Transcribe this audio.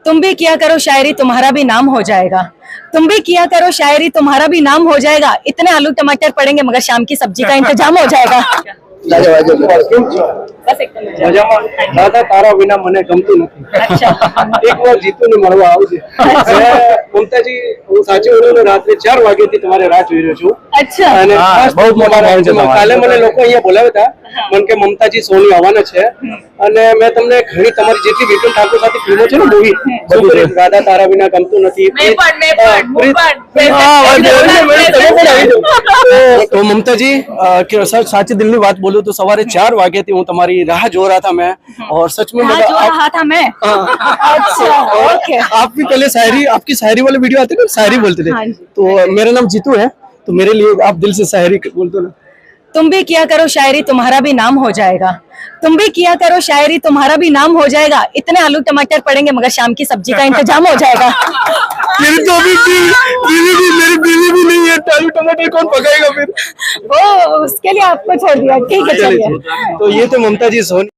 तुम भी किया करो शायरी तुम्हारा भी नाम हो जाएगा। तुम भी किया करो शायरी तुम्हारा भी नाम हो जाएगा। इतने आलू टमाटर पड़ेंगे मगर शाम की सब्जी का इंतजाम हो जाएगा। बस एकदम મજામાં દાદા તારા વિના મને ગમતું નથી अच्छा એકવાર જીતુને મળવા આવજે મમતાજી હું સાચું બોલું ને રાત્રે 4 વાગ્યાથી તમારે રાહ જોઈ રહ્યો છું अच्छा અને હા, ખાસ બહુ મોટા તમારા fan છે તમારા. કાલે મને લોકો અહીંયા બોલાવ્યા હતા મને કે મમતાજી સોની આવવાના છે અને મેં તમને ઘણી તમારી જેટલી વિક્રમ ઠાકોર સાથે ફિલ્મો છે ને મૂવી બધું દાદા તારા વિના ગમતું નથી तो ममता जी सर साचे दिल में बात बोलूं तो सवारे 4 वागे थी हूँ तुम्हारी राह जो रहा था मैं और सच में हाँ, जो रहा था मैं अच्छा ओके आप भी पहले शायरी आपकी शायरी वाले वीडियो आते ना शायरी बोलते थे हाँ जी। तो मेरा नाम जीतू है तो मेरे लिए आप दिल से शायरी बोलते ना तुम भी किया करो शायरी तुम्हारा भी नाम हो जाएगा। तुम भी किया करो शायरी तुम्हारा भी नाम हो जाएगा। इतने आलू टमाटर पड़ेंगे मगर शाम की सब्जी का इंतजाम हो जाएगा। मेरी तो अभी मेरी बीवी भी नहीं है आलू टमाटर कौन पकाएगा फिर वो उसके लिए आपको छोड़ दिया ठीक है चलिए। तो ये तो ममता जी सोनी